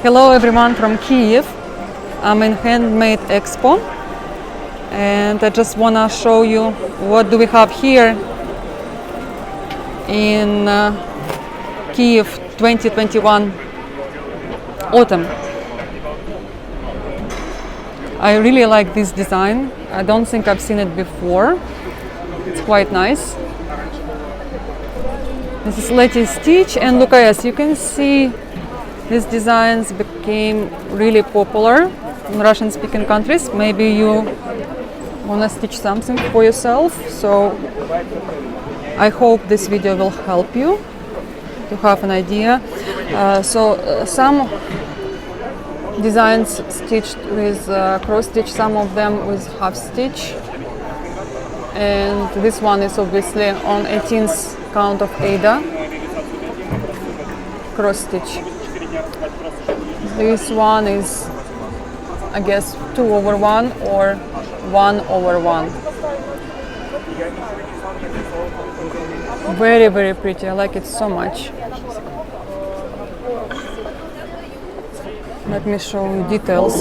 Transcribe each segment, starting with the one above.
Hello everyone from Kiev. I'm in Handmade EXPO and I just want to show you what do we have here in Kiev 2021 autumn. I really like this design. I don't think I've seen it before. It's quite nice. This is latest stitch, and look, as you can see, these designs became really popular in Russian-speaking countries. Maybe you want to stitch something for yourself, so I hope this video will help you to have an idea. Some designs stitched with cross stitch, some of them with half stitch, and this one is obviously on 18th count of Ada, cross stitch. This one is, I guess, 2/1 or 1/1. Very, very pretty. I like it so much. Let me show you details.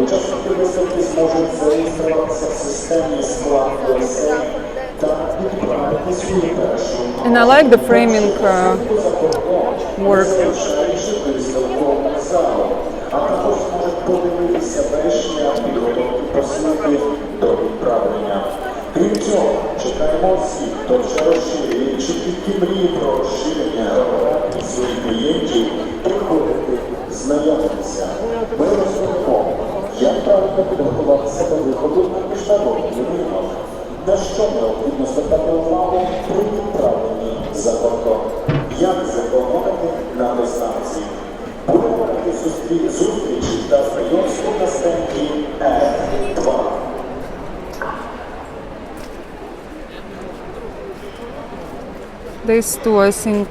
Учасники виставки зможуть зареєструватися в системі склад USA та відправити свою першу. And I like the framing work. Виставкового залу, а також зможуть подивитися весь шлях підготовки посилки до відправлення. Крім цього, чекаємо всіх, хто вже розширює чи тільки мріє про розширення географії своїх клієнтів, приходити, знайомитися. Ми розповімо, як правильно підготуватися до виходу на міжнародний ринок, на що необхідно звертати увагу при відправленні за кордон, як зекономити на доставці. Будемо раді зустрічі та знайомству на стенді F2. These two, I think,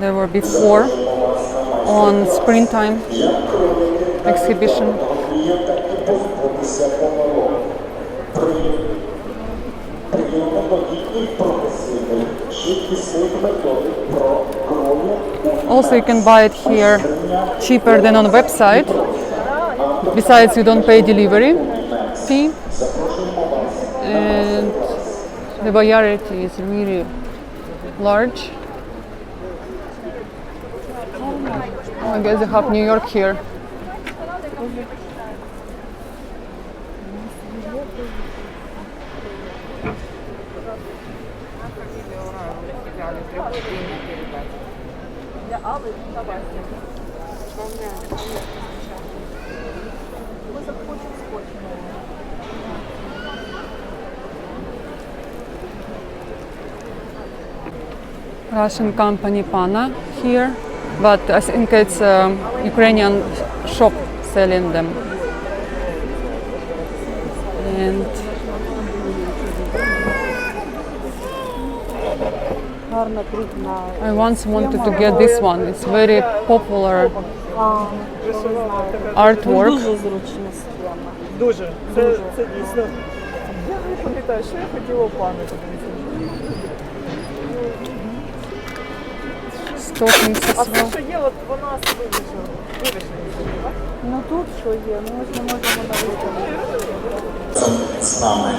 they were before on springtime exhibition. Also, you can buy it here cheaper than on the website. Besides, you don't pay delivery fee, and the variety is really large. I guess they have New York here. Russian company Pana here, but I think it's a Ukrainian shop selling them. And I once wanted to get this one. It's very popular artwork. Дуже. Це дійсно. Я не пам'ятаю, що я хотіла пам'ятати. Stockings А as все, well. що є, от вона вивішена. Так? Ну тут що є, ми ж не можемо навіть. З нами.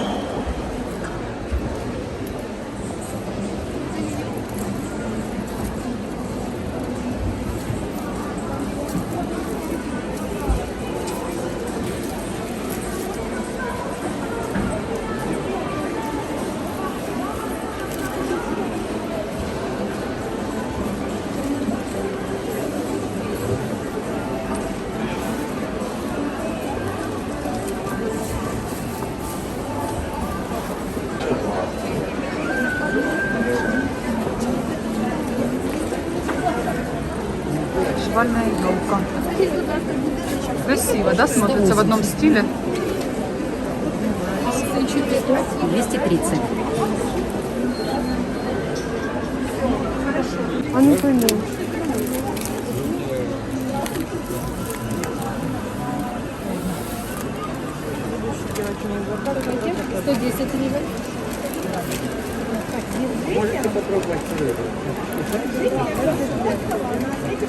Швальная елка. Красиво, да, смотрится в одном стиле? 230. А не пойму. 110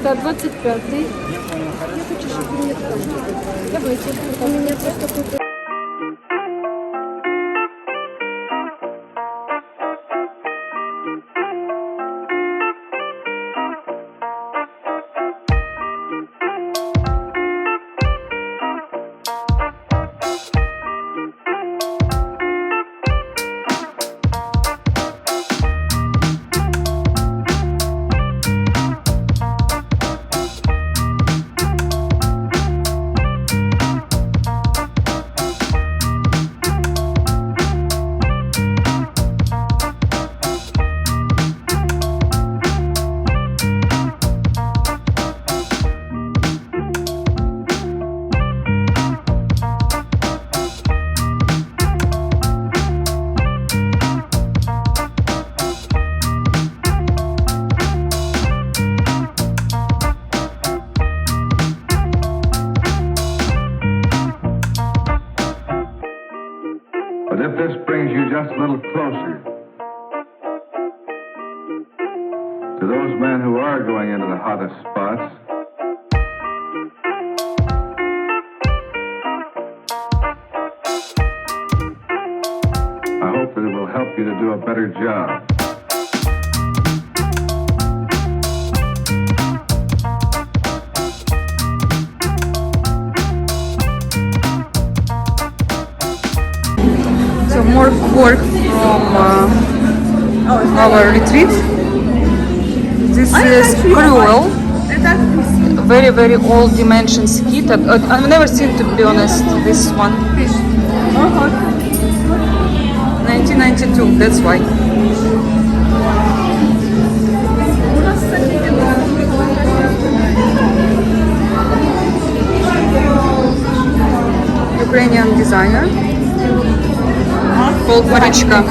Так, 25-й. Я хочу, чтобы мне там. Давайте. У меня просто какой-то... But if this brings you just a little closer to those men who are going into the hottest spots, I hope that it will help you to do a better job. So more work from our retreat. This is cruel, very very old dimensions kit. I've never seen, to be honest, this one. 1992, that's why. Ukrainian designer called Marichka.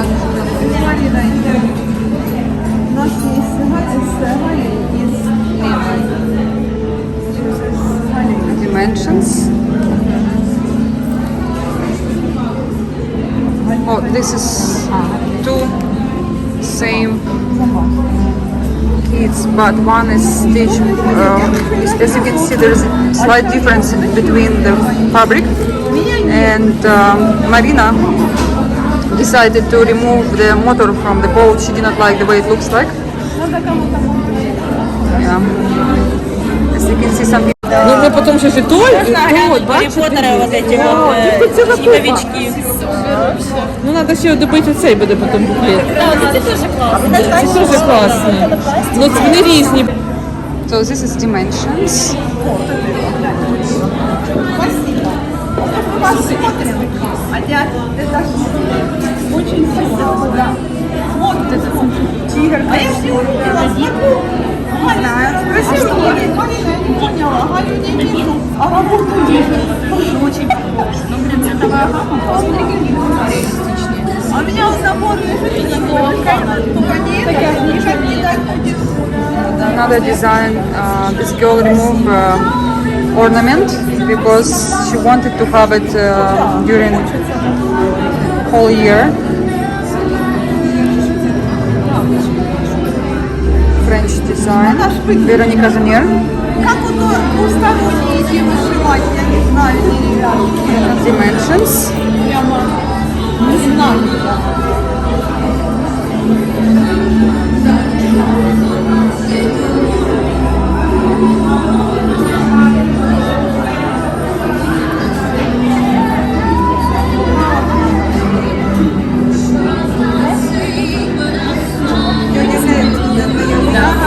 Dimensions. Oh, this is two same kits, but one is stitched. As you can see, there's a slight difference between the fabric, and Marina decided to remove the motor from the boat. She did not like the way it looks like. Yeah. As you can see, some people... Ну, мы потом сейчас и то, Гаррі Поттера вот эти вот снеговички. Ну, надо ще добити оцей буде потім буклет. Так, це теж класно. Це теж класні. Ну, вони різні. So this is dimensions. Очень красиво, да. Вот этот тигр. А я все красиво. Поняла, Галю не вижу, а работу вижу. Очень похож. Ну, блин, цветовая гамма просто реалистичная. А у меня вот набор Another design, this girl removed ornament because she wanted to have it during whole year. French design, Вероника Жанер. Как вот двусторонние эти вышивать, я не знаю, ребята. Dimensions. Прямо не знаю.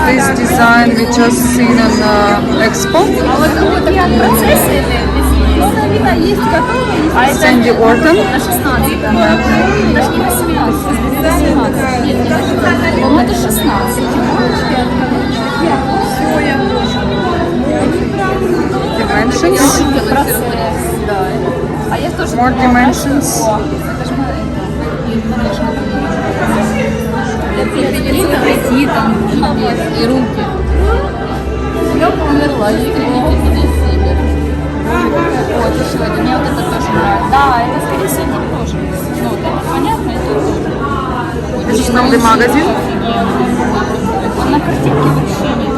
This design we just seen in EXPO. Sandy Orton. По-моему, 16. Dimensions. More dimensions. Прийти там и руки. Я померла, я себе. Ой, дешевое. Мне вот это тоже нравится. Да, это скорее всего тут тоже. Ну, это понятно, и тут тоже. This is from the magazine. На картинке вообще нет.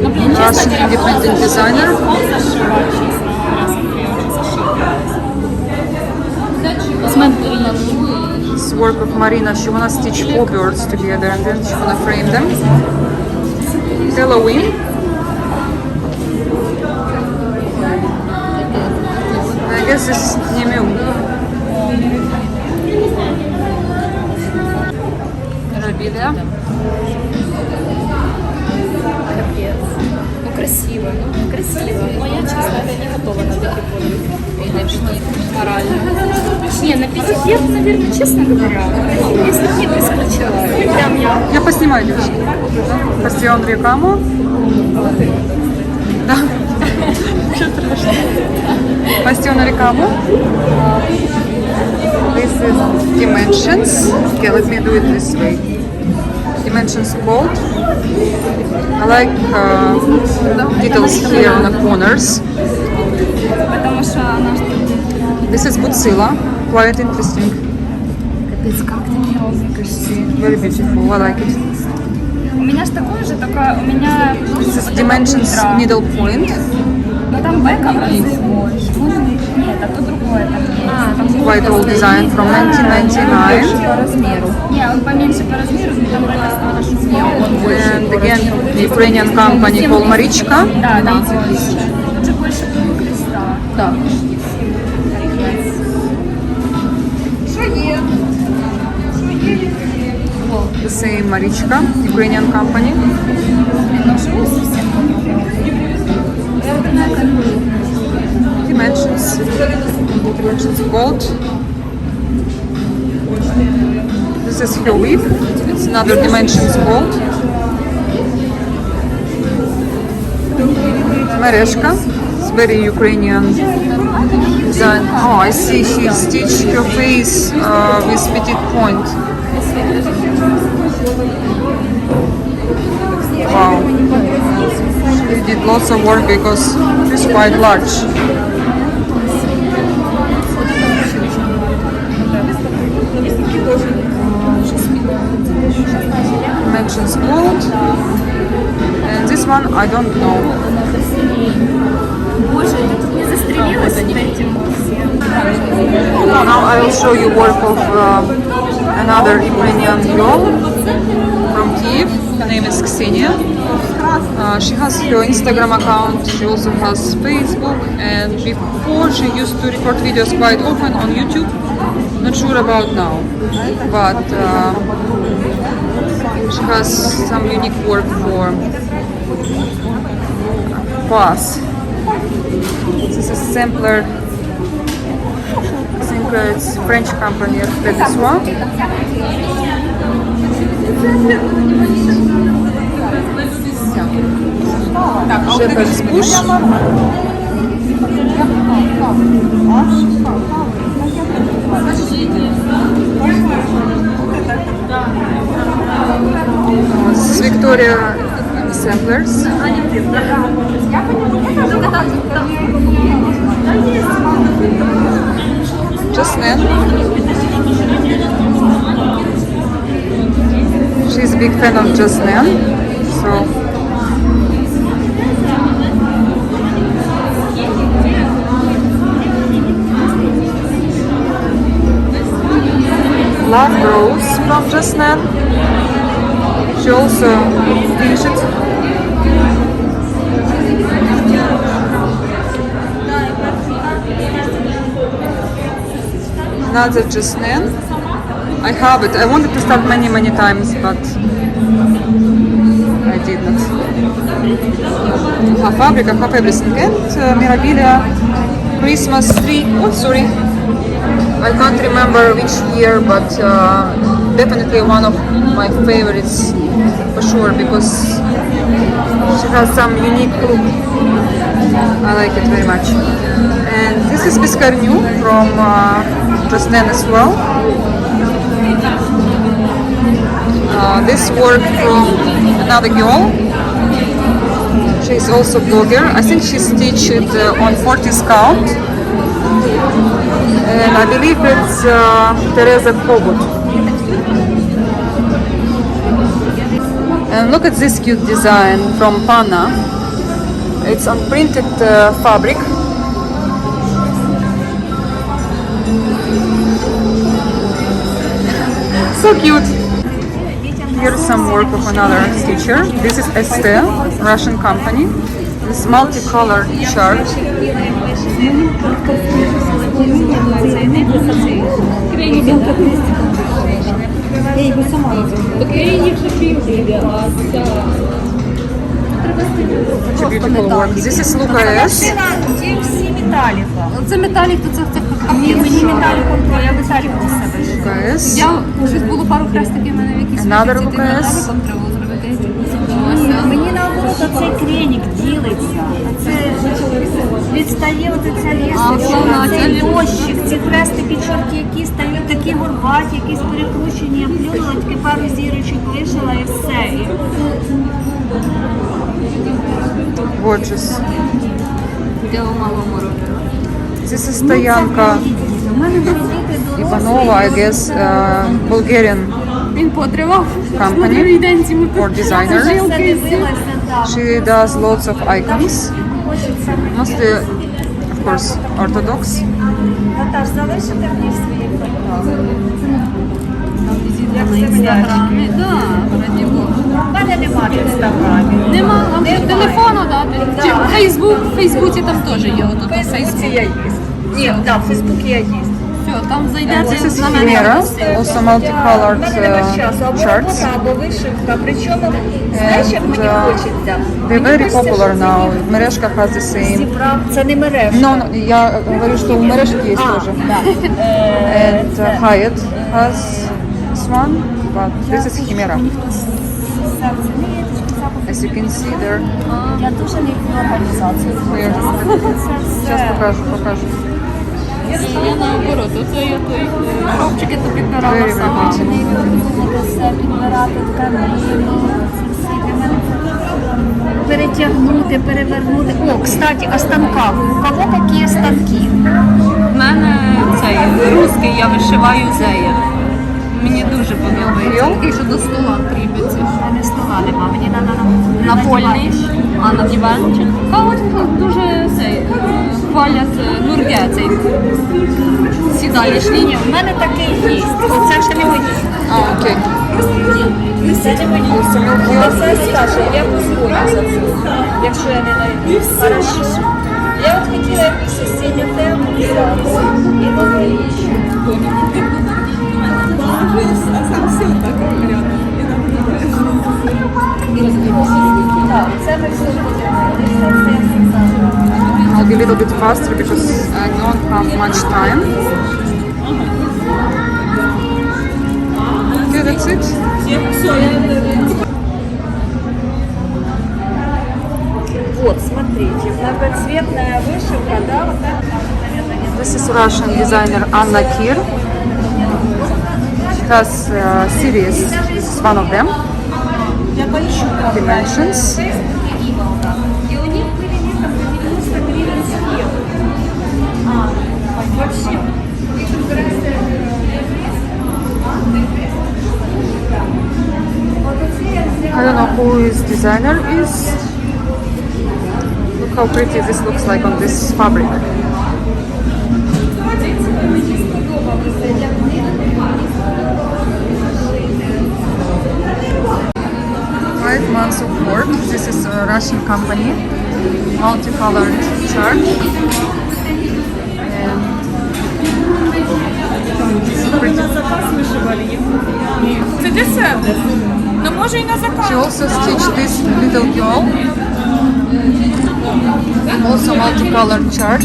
Ну, блин, честно Russian говоря, independent designer. пол зашивать, честно говоря, София уже зашила. Смотри. This work of Marina. She wanna stitch 4 birds together and then she wanna frame them. Halloween. I guess this is Nemu. Рабиля. Ну, красиво, ну, красиво. Но я, честно говоря, не готова на такие подвиги. И на аппетит, морально. Не, на аппетит я бы, наверное, честно говоря, если бы не исключила. Прям Я поснимаю, девочки. Бастион Рекамо. Да. Бастион Рекамо. This is dimensions. Okay, let me do it this way. Dimensions gold. I like details here on the corners. Потому что она что This is Butsila. Quite interesting. капец, как ты мне красиво. Very beautiful. I like it. У меня же такое же, только у меня... This is dimensions needle point. Но там бэка в разы больше. Нет, а то другое там есть. Quite old design from 1999. По размеру. Не, он поменьше по размеру, но там бэка хорошо. Не, он больше. And again, Ukrainian company called Marichka. Да, там больше. Тут же больше креста. Так. The same Marichka, Ukrainian company. Dimensions gold. This is her whip. It's another dimensions gold. Mereshka. It's very Ukrainian design. Oh, I see. She stitched her face with petite point. Wow. She did lots of work because it's quite large. Dimensions gold. And this one I don't know. Боже, я тут не застрелилась с этим. Now I will show you work of another Ukrainian girl from Kiev. Her name is Ksenia. She has her Instagram account. She also has Facebook. And before she used to record videos quite often on YouTube. Not sure about now, but she has some unique work for us. This is sampler. I think it's French company that this one. Shepherd's bush. This is Victoria samplers. Jasmine. She's a big fan of Jasmine, so Love Rose from Jasmine. She also finished it. Another Jasmine. I have it. I wanted to start many times, but I did not. Have fabric, I have everything. And Mirabilia Christmas tree. Oh, sorry. I can't remember which year, but definitely one of my favorites for sure because she has some unique look. I like it very much. And this is Biscarnu from Jasmine as well. This work from another girl. She's also blogger. I think she stitched on 40 count. And I believe it's Teresa Kogut. And look at this cute design from Panna. It's on printed fabric. So cute. Here's some work of another stitcher. This is Estelle, Russian company. This multicolored chart. Such a beautiful work. This is Luca S. Це металік, то це мені металіком, я металіком з себе. Luca S. Я щось було пару хрестиків в мене в якісь Another металіком Lucas. треба зробити. Мені наоборот оцей креник ділиться. Це відстає оця лісочка, цей дощик, ці хрестики чорті, які стають такі горбаті, якісь перекручені, я плюнула, тільки пару зірочок лишила і все. Gorgeous. Де мало морозу. This is стоянка Ivanova, I guess, Bulgarian Він потривав. company or designer. She does lots of icons, mostly, of course, Orthodox. Наташ, залишите мені свої В інстаграмі, так, раді Бога. У мене немає в інстаграмі. Нема, вам телефону дати. Чи в Фейсбуці там теж є, отут В Фейсбуці я є. Ні, так, в Фейсбуці я є. Все, там This зайдете is на мене. Chimera, also multicolored У мене нема часу, або charts. робота, або вишивка. Причому, знаєш, як мені хочеться? They're very popular now. Mereshka has the same. Зібрав, це не мережа. No, я говорю, что у Mereshki есть тоже. And Hyatt has this one, but this is Chimera. As you can see there. Я дуже не люблю організацію. Here. Сейчас покажу. Я наоборот, оце я той хлопчики то підбирала Very, very сама. pretty. Не люблю все підбирати тканину, ці всі для мене перетягнути, перевернути. О, кстати, о станках. У кого які станки? У мене цей русський, я вишиваю зеєр. Мені дуже подобається. Такий, що до стола кріпиться. У мене стола нема, мені треба Напольний, а на диванчик. А от дуже цей, хвалять нурге цей. Сідаєш лінію. У мене такий є. Це ще не мої. Окей. Це не мої. Я все скажу, я позвоню за це. Якщо я не знайду. Хорошо. Я от хотіла якусь осінню тему взяти. І новорічну. Так, це ми все будемо. I'll be a little bit faster because I don't have much time. Okay, that's it. Вот, смотрите, многоцветная вышивка, да, вот так, наверное, This is Russian designer Anna Kir. She has a series. This is one of them. я поищу. Dimensions. И у них были летом по 90 гривен съем. Вообще. I don't know who his designer is. Look how pretty this looks like on this fabric. Five months of work. This is a Russian company, multicolored chart. And so pretty. Це для себе. Ну може і на заказ. She also stitched this little girl. Also multicolored chart.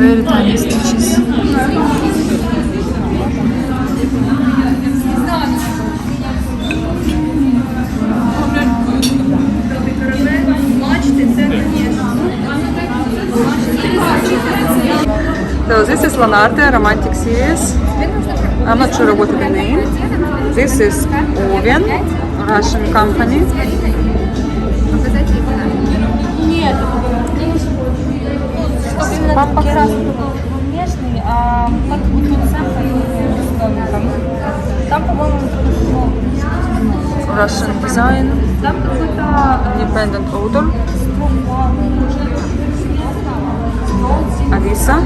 Very tiny stitches. So this is Lanarte Romantic Series. I'm not sure what the name. This is Oven Russian company. Нет. Там как раз внешний, а так вот тут сам там, по-моему, Russian design, там какой-то independent author. Alisa,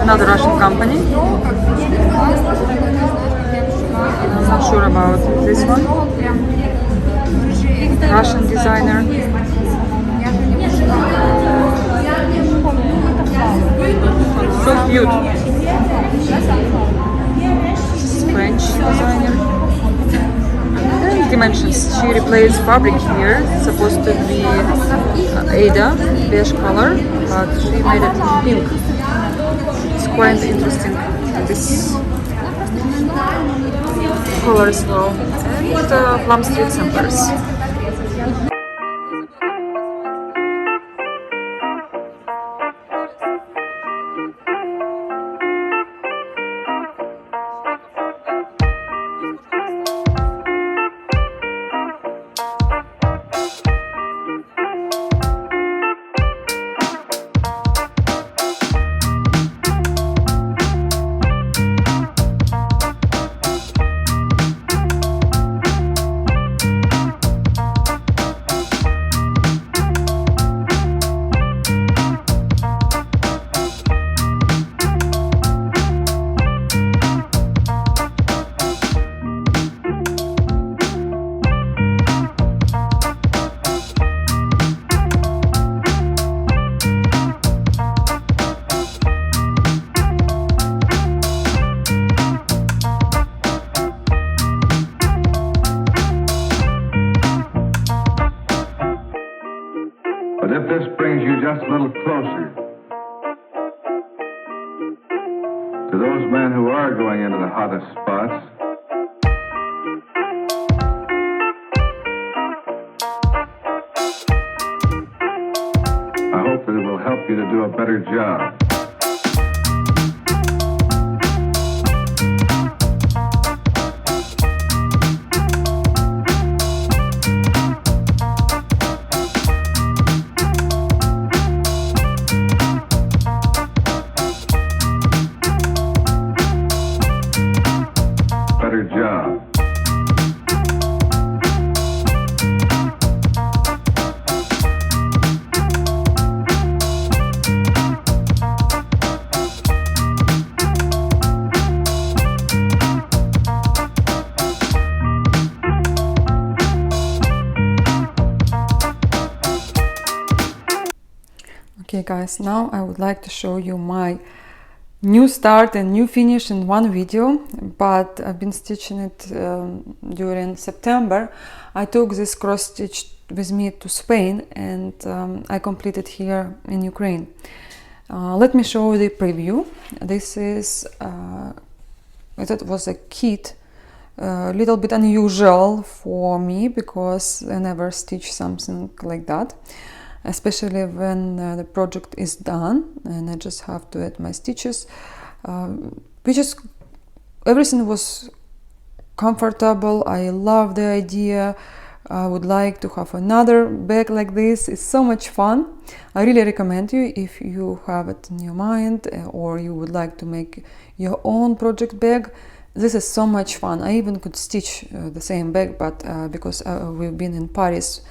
another Russian company. I'm not sure about this one. Russian designer. So cute. French designer. And dimensions. She replaced fabric here. It's supposed to be Ada, beige color, but she made it pink. It's quite interesting. This color as well. And Plum Street samplers. But if this brings you just a little closer to those men who are going into the hottest spots, I hope that it will help you to do a better job. Better job. Okay guys, now I would like to show you my new start and new finish in one video, but I've been stitching it during September. I took this cross stitch with me to Spain and I completed here in Ukraine. Let me show you the preview. This is, I thought it was a kit, a little bit unusual for me because I never stitch something like that, especially when the project is done and I just have to add my stitches. Everything was comfortable. I love the idea. I would like to have another bag like this. It's so much fun. I really recommend you if you have it in your mind or you would like to make your own project bag. This is so much fun. I even could stitch the same bag, but because we've been in Paris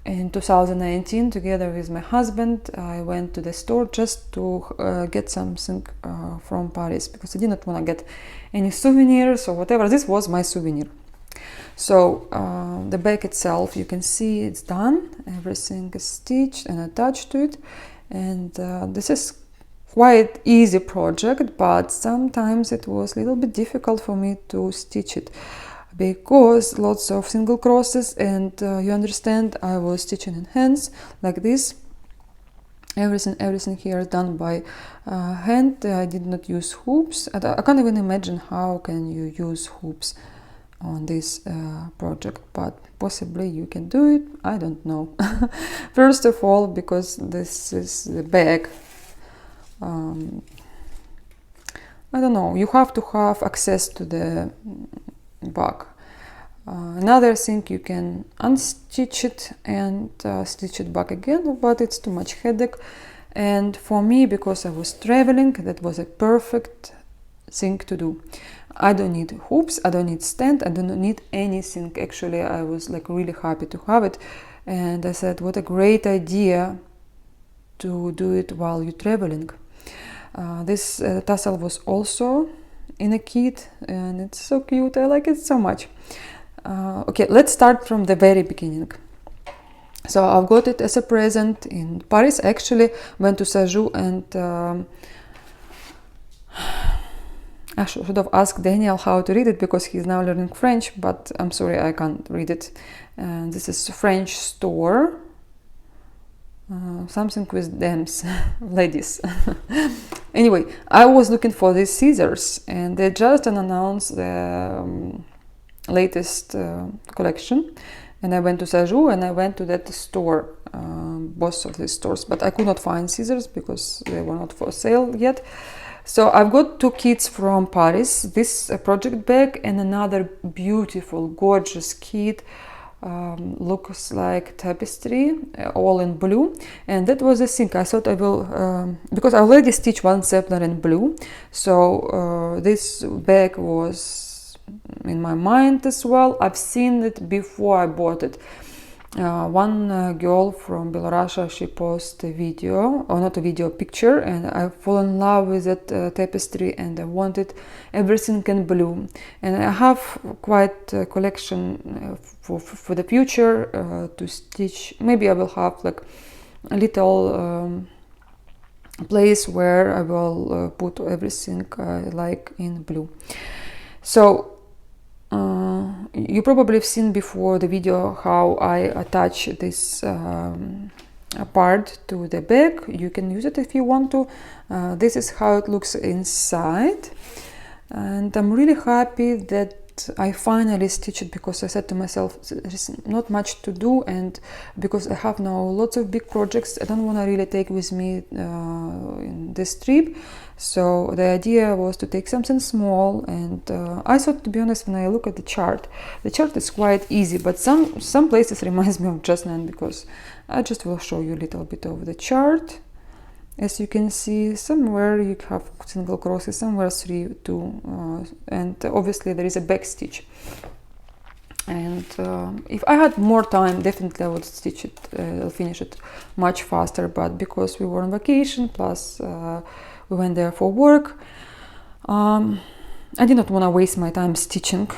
in 2019 together with my husband, I went to the store just to get something from Paris because I didn't want to get any souvenirs or whatever. This was my souvenir. So the bag itself, you can see it's done. Everything is stitched and attached to it. And this is quite easy project, but sometimes it was a little bit difficult for me to stitch it because lots of single crosses, and you understand I was stitching in hands like this. Everything here is done by hand. I did not use hoops. I can't even imagine how can you use hoops on this project, but possibly you can do it. I don't know. First of all, because this is the bag, I don't know, you have to have access to the bag. Another thing, you can unstitch it and stitch it back again, but it's too much headache. And for me, because I was traveling, that was a perfect thing to do. I don't need hoops, I don't need stand, I don't need anything. Actually, I was like really happy to have it. And I said, what a great idea to do it while you're traveling. This tassel was also in a kit, and it's so cute. I like it so much. Okay, let's start from the very beginning. So I've got it as a present in Paris. I actually went to Sajou, and I should have asked Daniel how to read it because he's now learning French, but I'm sorry, I can't read it. This is a French store. Something with dames, ladies. Anyway, I was looking for these scissors, and they just announced the latest collection. And I went to Sajou, and I went to that store, both of these stores, but I could not find scissors because they were not for sale yet. So I've got two kits from Paris, this project bag and another beautiful, gorgeous kit. Looks like tapestry, all in blue, and that was a thing. I thought I will, because I already stitched one sapler in blue, so this bag was in my mind as well. I've seen it before I bought it. One girl from Belarus, she posted a video, or not a video, picture, and I fall in love with that tapestry, and I wanted everything in blue. And I have quite a collection for the future to stitch. Maybe I will have like a little place where I will put everything I like in blue. So you probably have seen before the video how I attach this part to the bag. You can use it if you want to. This is how it looks inside, and I'm really happy that I finally stitched it, because I said to myself there's not much to do, and because I have now lots of big projects I don't want to really take with me in this trip. So the idea was to take something small, and I thought, to be honest, when I look at the chart is quite easy, but some places reminds me of Jasmine, because I just will show you a little bit of the chart. As you can see, somewhere you have single crosses, somewhere 3, 2, and obviously there is a back stitch. And if I had more time, definitely I would stitch it, finish it much faster, but because we were on vacation, plus we went there for work, I did not want to waste my time stitching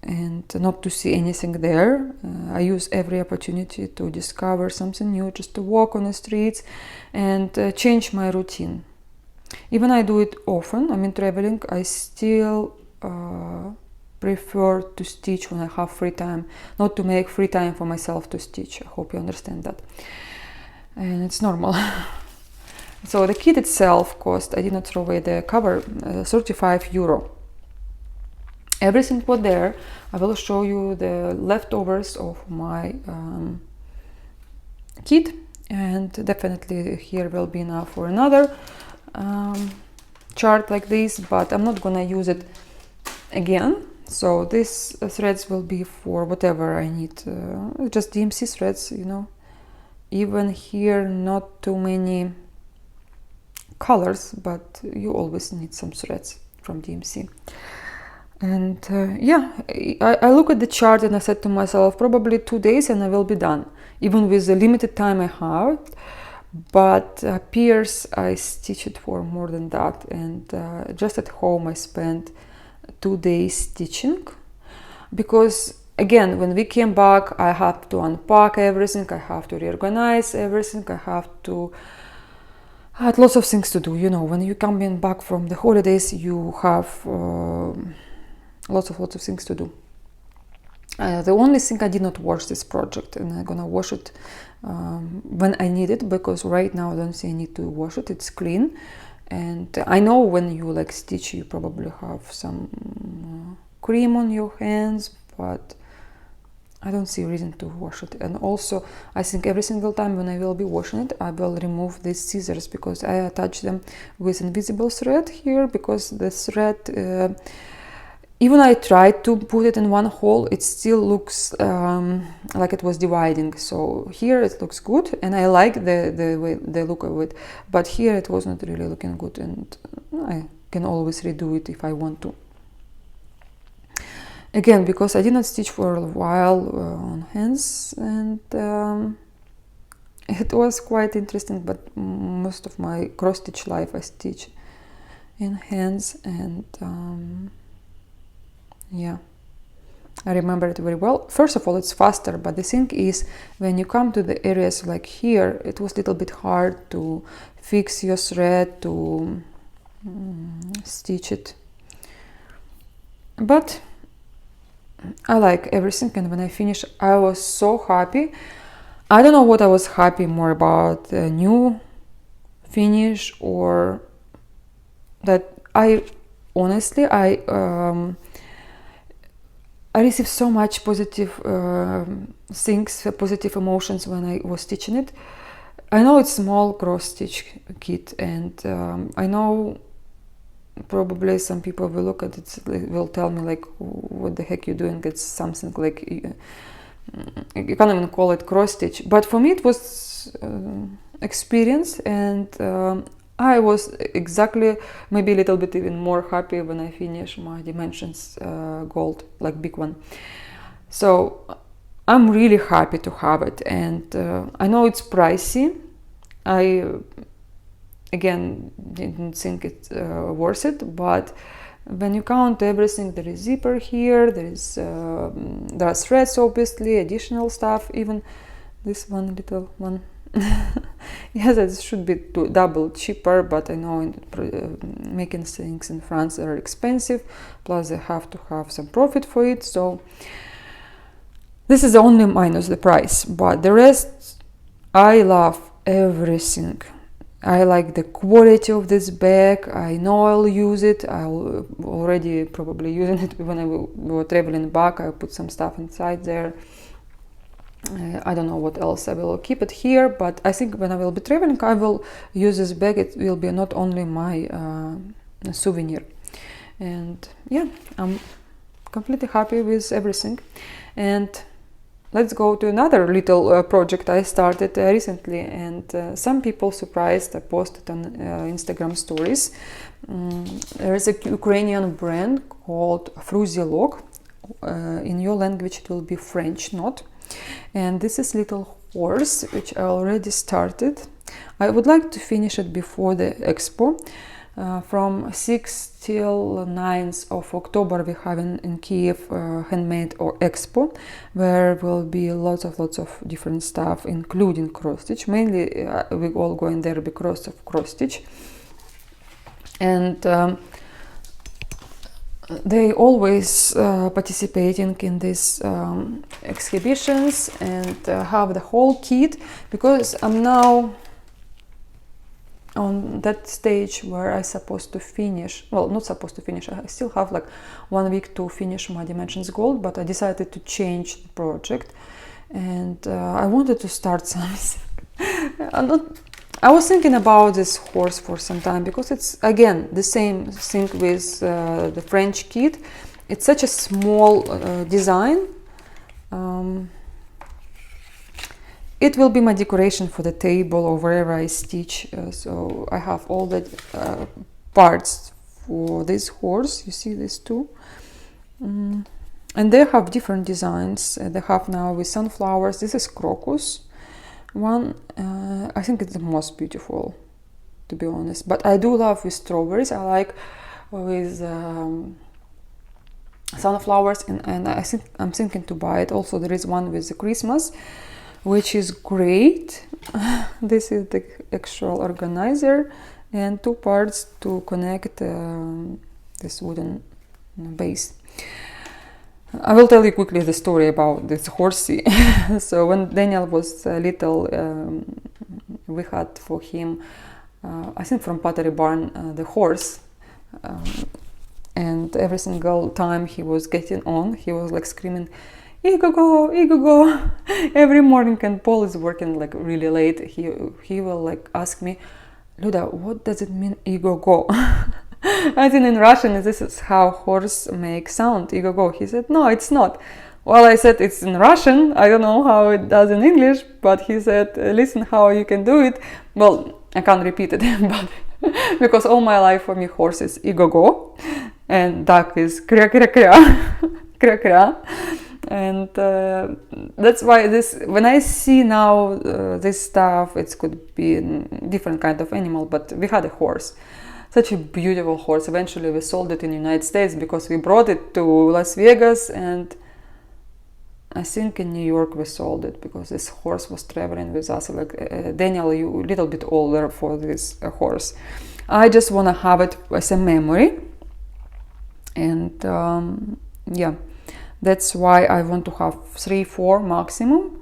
and not to see anything there. I use every opportunity to discover something new, just to walk on the streets and change my routine. Even I do it often, I mean traveling, I still prefer to stitch when I have free time, not to make free time for myself to stitch. I hope you understand that. And it's normal. So the kit itself cost, I did not throw away the cover, 35 euro. Everything was there. I will show you the leftovers of my kit, and definitely here will be enough for another chart like this, but I'm not gonna use it again. So these threads will be for whatever I need, just DMC threads, you know. Even here not too many colors, but you always need some threads from DMC. And yeah, I look at the chart and I said to myself, probably 2 days and I will be done, even with the limited time I have. But appears I stitched it for more than that, and just at home I spent 2 days stitching, because again, when we came back, I have to unpack everything, I have to reorganize everything, I had lots of things to do. You know, when you come in back from the holidays, you have lots of things to do. The only thing, I did not wash this project, and I'm gonna wash it when I need it, because right now I don't see a need to wash it. It's clean, and I know when you like stitch, you probably have some cream on your hands, but I don't see a reason to wash it. And also, I think every single time when I will be washing it, I will remove these scissors, because I attach them with invisible thread here, because the thread even I tried to put it in one hole, it still looks like it was dividing. So here it looks good, and I like the way the look of it, but here it was not really looking good, and I can always redo it if I want to. Again, because I did not stitch for a while on hands, and it was quite interesting, but most of my cross stitch life I stitch in hands, and yeah, I remember it very well. First of all, it's faster, but the thing is, when you come to the areas like here, it was a little bit hard to fix your thread, to stitch it. But I like everything, and when I finished, I was so happy. I don't know what I was happy more about, the new finish, or that I honestly I received so much positive things, positive emotions when I was stitching it. I know it's small cross stitch kit, and I know probably some people will look at it, will tell me like, what the heck you're doing, it's something like you can't even call it cross stitch. But for me it was experience, and I was exactly, maybe a little bit even more happy when I finished my Dimensions gold, like big one. So I'm really happy to have it, and I know it's pricey. I again didn't think it's worth it, but when you count everything, there is zipper here, there are threads, obviously, additional stuff, even this one little one. Yes, it should be double cheaper, but I know making things in France are expensive, plus they have to have some profit for it, so this is only minus the price, but the rest, I love everything. I like the quality of this bag. I know I'll use it. I'll already probably using it when I were traveling back. I put some stuff inside there. I don't know what else. I will keep it here, but I think when I will be traveling, I will use this bag. It will be not only my souvenir. And yeah, I'm completely happy with everything. And let's go to another little project I started recently, and some people surprised. I posted on Instagram stories. There is a Ukrainian brand called Fruzilok. In your language it will be French knot. And this is little horse which I already started. I would like to finish it before the expo. From 6th till 9th of October we have in Kiev Handmade or Expo, where will be lots of different stuff, including cross stitch. Mainly we all going there because of cross stitch, and they always participating in these exhibitions and have the whole kit, because I'm now on that stage where I supposed to finish, well, not supposed to finish, I still have like 1 week to finish my Dimensions Gold, but I decided to change the project, and I wanted to start something. I was thinking about this horse for some time, because it's again the same thing with the French kit. It's such a small design. It will be my decoration for the table or wherever I stitch. So I have all the parts for this horse. You see these two, and they have different designs. They have now with sunflowers. This is crocus one. I think it's the most beautiful, to be honest. But I do love with strawberries. I like with sunflowers, and I think I'm thinking to buy it. Also, there is one with the Christmas, which is great. This is the actual organizer, and 2 parts to connect this wooden base. I will tell you quickly the story about this horsey. So when Daniel was little, we had for him, I think from Pottery Barn, the horse, and every single time he was getting on, he was like screaming, "Ego-go, Ego-go!" Every morning, and Paul is working like really late. He will like ask me, "Luda, what does it mean, Ego-go?" I think in Russian this is how horse makes sound, igo-go. He said, no, it's not. Well, I said it's in Russian. I don't know how it does in English, but he said, listen how you can do it. Well, I can't repeat it, but because all my life for me horse is igo-go and duck is kria-kria-kria, kria-kria. And that's why this, when I see now this stuff, it could be a different kind of animal, but we had a horse. Such a beautiful horse. Eventually we sold it in the United States because we brought it to Las Vegas, and I think in New York we sold it because this horse was traveling with us. Like Daniel, you a little bit older for this horse. I just want to have it as a memory, and yeah, that's why I want to have 3-4 maximum.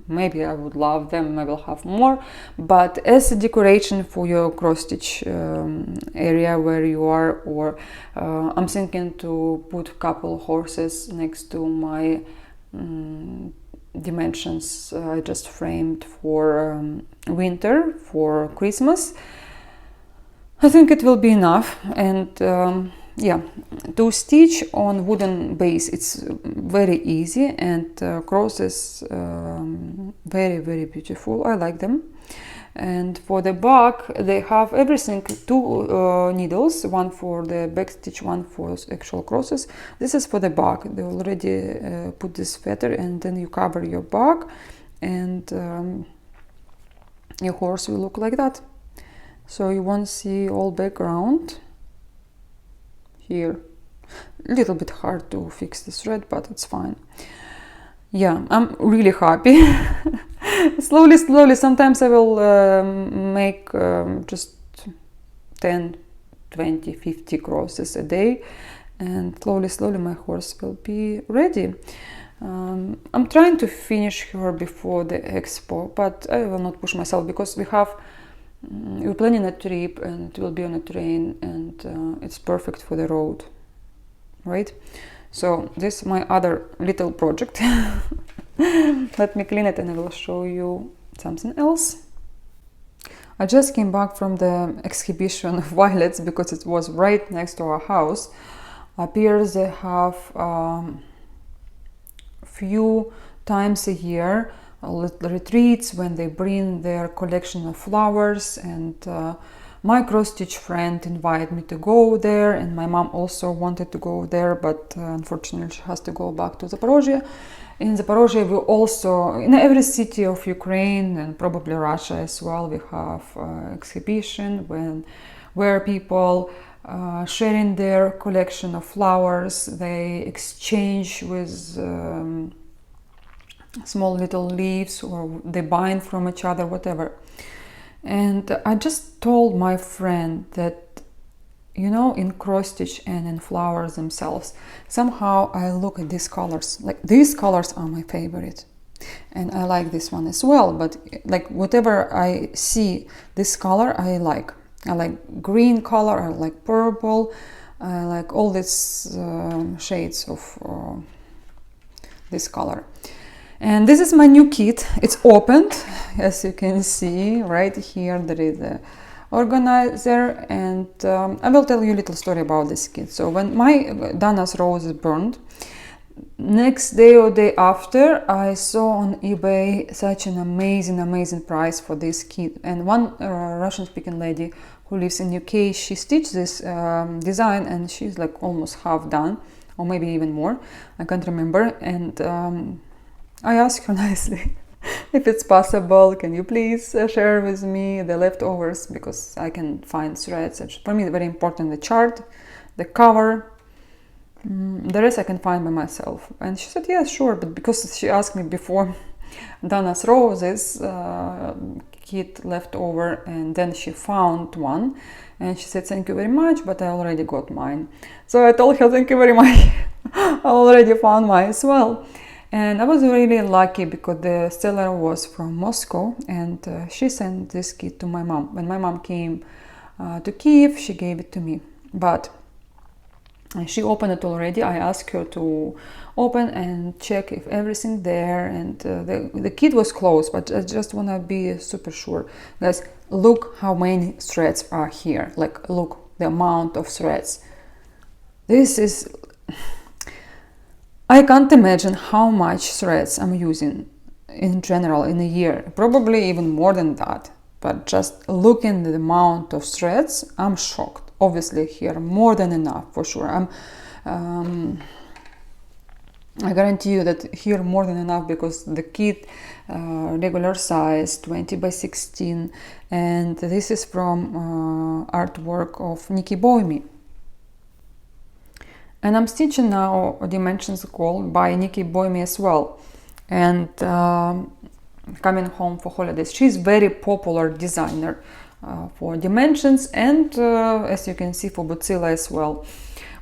Maybe I would love them, I will have more, but as a decoration for your cross stitch area where you are, or I'm thinking to put a couple horses next to my dimensions I just framed for winter, for Christmas. I think it will be enough. And yeah, to stitch on wooden base, it's very easy, and crosses very, very beautiful. I like them. And for the back, they have everything, 2 needles, one for the back stitch, one for actual crosses. This is for the back. They already put this feather, and then you cover your back, and your horse will look like that. So you won't see all background here. A little bit hard to fix this thread, but it's fine. Yeah, I'm really happy. Slowly, sometimes I will make just 10, 20, 50 crosses a day, and slowly my horse will be ready. I'm trying to finish her before the expo, but I will not push myself because we're planning a trip and it will be on a train, and it's perfect for the road, right? So this is my other little project. Let me clean it and I will show you something else. I just came back from the exhibition of violets because it was right next to our house. Appears they have few times a year retreats when they bring their collection of flowers, and my cross-stitch friend invited me to go there, and my mom also wanted to go there, but unfortunately she has to go back to Zaporozhye. In Zaporozhye we also, in every city of Ukraine and probably Russia as well, we have exhibition where people sharing their collection of flowers, they exchange with small little leaves, or they bind from each other, whatever. And I just told my friend that, you know, in cross stitch and in flowers themselves, somehow I look at these colors, like these colors are my favorite, and I like this one as well, but like whatever I see this color I like green color, I like purple, I like all these shades of this color. And this is my new kit. It's opened, as you can see right here. There is a organizer, and I will tell you a little story about this kit. So when my Dana's rose is burned, next day or day after, I saw on eBay such an amazing price for this kit. And one Russian-speaking lady who lives in UK, she stitched this design, and she's like almost half done, or maybe even more. I can't remember. And I asked her nicely if it's possible, can you please share with me the leftovers, because I can find threads. For me, very important, the chart, the cover, the rest I can find by myself. And she said, yeah, sure, but because she asked me before Dana's Roses kit left over, and then she found one, and she said, thank you very much, but I already got mine. So I told her, thank you very much, I already found mine as well. And I was really lucky because the seller was from Moscow, and she sent this kit to my mom. When my mom came to Kiev, she gave it to me. But she opened it already. I asked her to open and check if everything there, and the kit was closed, but I just want to be super sure. Guys, look how many threads are here. Like, look, the amount of threads. This is, I can't imagine how much threads I'm using in general in a year, probably even more than that. But just looking at the amount of threads, I'm shocked. Obviously here more than enough for sure. I guarantee you that here more than enough, because the kit regular size 20 by 16, and this is from artwork of Nikki Boyme. And I'm stitching now Dimensions Gold by Nikki Boyme as well. And coming home for holidays. She's very popular designer for Dimensions, and as you can see, for Bootzilla as well.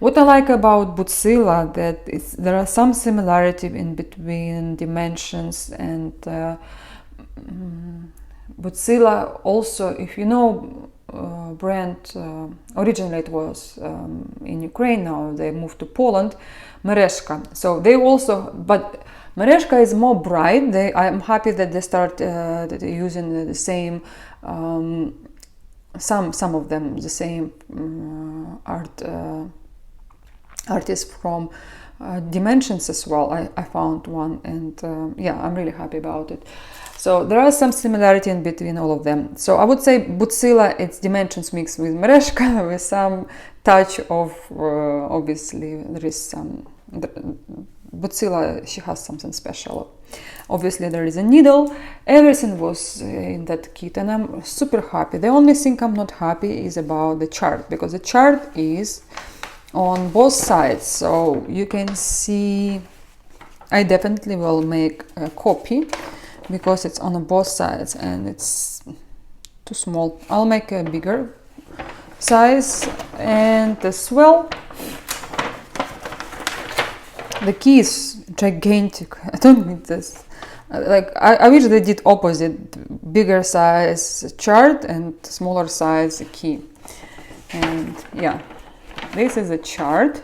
What I like about Bootzilla, that there are some similarity in between Dimensions and Bootzilla. Also, if you know brand, originally it was in Ukraine, now they moved to Poland, Mereshka. So they also, but Mereshka is more bright. I'm happy that they start using the same, some of them the same artists from Dimensions as well. I found one, and yeah, I'm really happy about it. So there are some similarity in between all of them. So I would say Bootzilla, it's Dimensions mixed with Mereshka with some touch of, obviously there is some, Bootzilla, she has something special. Obviously there is a needle, everything was in that kit, and I'm super happy. The only thing I'm not happy is about the chart, because the chart is on both sides, so you can see. I definitely will make a copy because it's on both sides and it's too small. I'll make a bigger size. And as well, the key is gigantic. I don't need this. Like I wish they did opposite, bigger size chart and smaller size key. And yeah, this is a chart,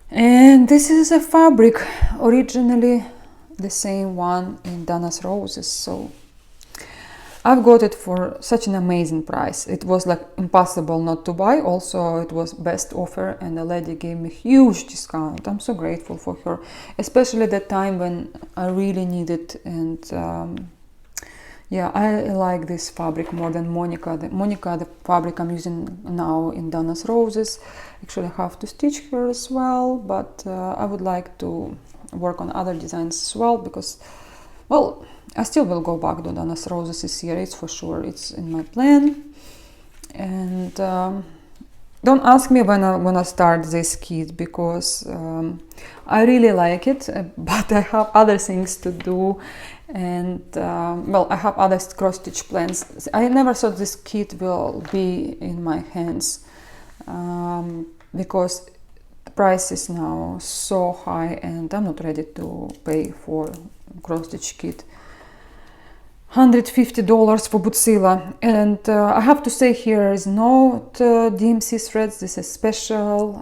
and this is a fabric, originally the same one in Dana's Roses. So I've got it for such an amazing price. It was like impossible not to buy. Also, it was best offer, and the lady gave me huge discount. I'm so grateful for her, especially at that time when I really need it. And yeah, I like this fabric more than Monica. The fabric I'm using now in Dana's Roses. Actually, I have to stitch her as well, but I would like to work on other designs as well, because, well, I still will go back to Dana's Roses this year, it's for sure. It's in my plan. And don't ask me when I'm gonna start this kit, because I really like it, but I have other things to do. And well, I have other cross-stitch plans. I never thought this kit will be in my hands, because the price is now so high and I'm not ready to pay for cross-stitch kit. $150 for Bootzilla. And I have to say, here is no DMC threads. This is special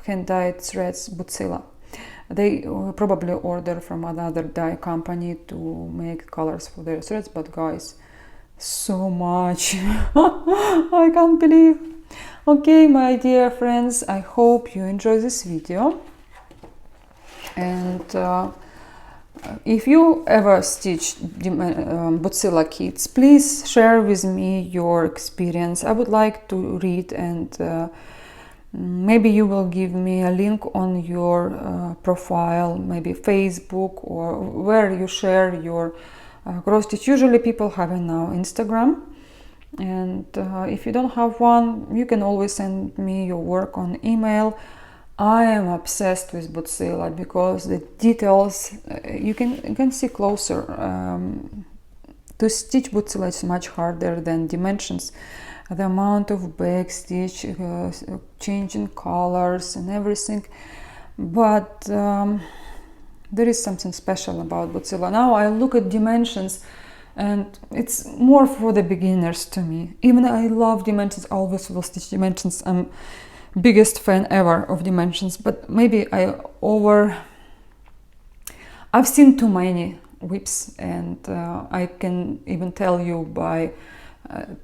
hand-dyed threads Bootzilla. They probably order from another dye company to make colors for their threads, but guys, so much. I can't believe. Okay, my dear friends, I hope you enjoy this video. And if you ever stitch Bootzilla kits, please share with me your experience. I would like to read, and maybe you will give me a link on your profile, maybe Facebook, or where you share your cross stitch. Usually people have it now Instagram, and if you don't have one, you can always send me your work on email. I am obsessed with Bootzilla because the details you can see closer. To stitch Bootzilla is much harder than Dimensions. The amount of back stitch, changing colors and everything, but there is something special about Bootzilla. Now I look at Dimensions, and it's more for the beginners to me. Even I love Dimensions, I always will stitch Dimensions. I'm biggest fan ever of Dimensions, but maybe I've seen too many whips, and I can even tell you by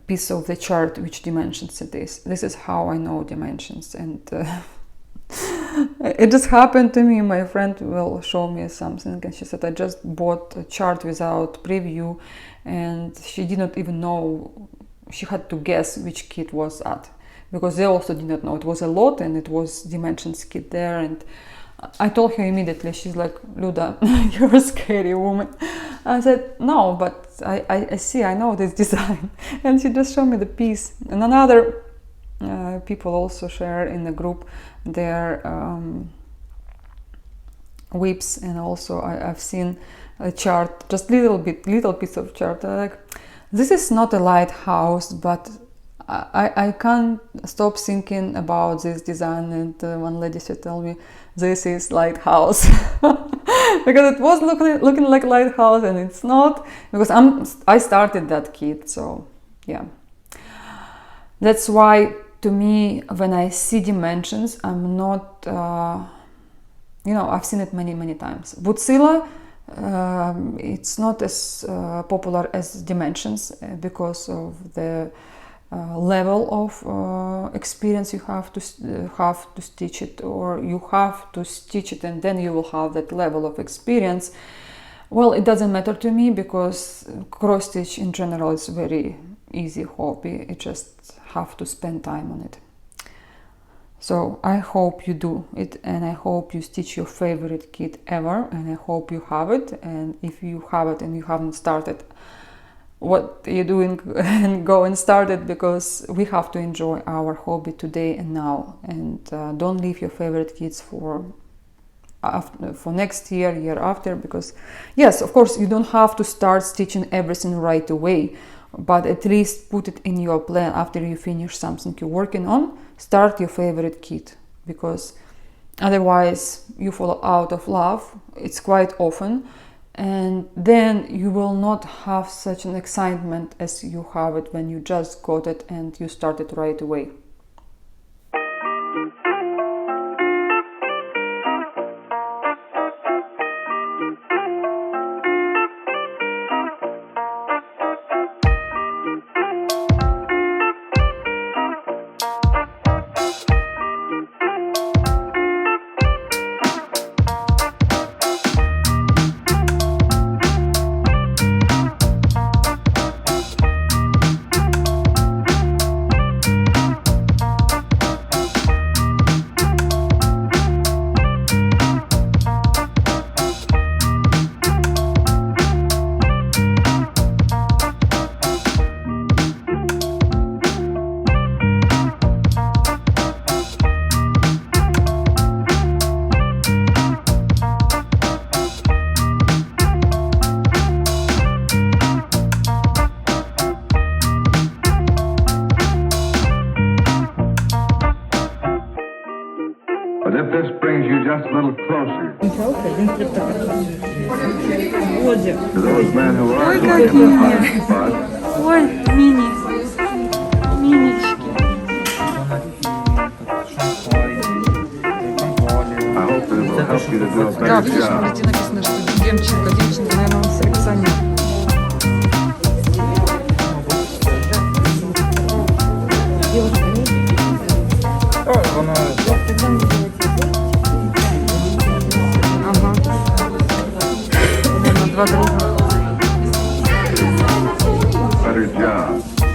piece of the chart which dimensions it is. This is how I know dimensions, and it just happened to me. My friend will show me something, and she said, I just bought a chart without preview, and she didn't even know, she had to guess which kit was at, because they also did not know. It was a lot, and it was dimensions kit there, and I told her immediately. She's like, Luda, you're a scary woman. I said, no, but I see, I know this design. And she just showed me the piece. And another people also share in the group their whips, and also I've seen a chart, just little piece of chart. I'm like, this is not a lighthouse, but I can't stop thinking about this design. And one lady said, tell me, this is lighthouse. Because it was looking like lighthouse, and it's not, because I started that kit. So yeah, that's why to me, when I see dimensions, I'm not I've seen it many times. Butsila, it's not as popular as dimensions because of the level of experience you have to stitch it, or you have to stitch it and then you will have that level of experience. Well, it doesn't matter to me, because cross stitch in general is very easy hobby. You just have to spend time on it. So I hope you do it, and I hope you stitch your favorite kit ever, and I hope you have it. And if you have it and you haven't started, what you're doing, and go and start it, because we have to enjoy our hobby today and now, and don't leave your favorite kits for next year after, because yes, of course, you don't have to start stitching everything right away, but at least put it in your plan. After you finish something you're working on, start your favorite kit, because otherwise you fall out of love. It's quite often, and then you will not have such an excitement as you have it when you just got it and you started right away. But if this brings you just a little closer to those men who are going in the hot spot, Ой, минички. I hope that it will help you to do a Да, better видишь, job. везде написано, что Демченко, наверное, он селекционер. Ага. Наверное, два друга. Better job.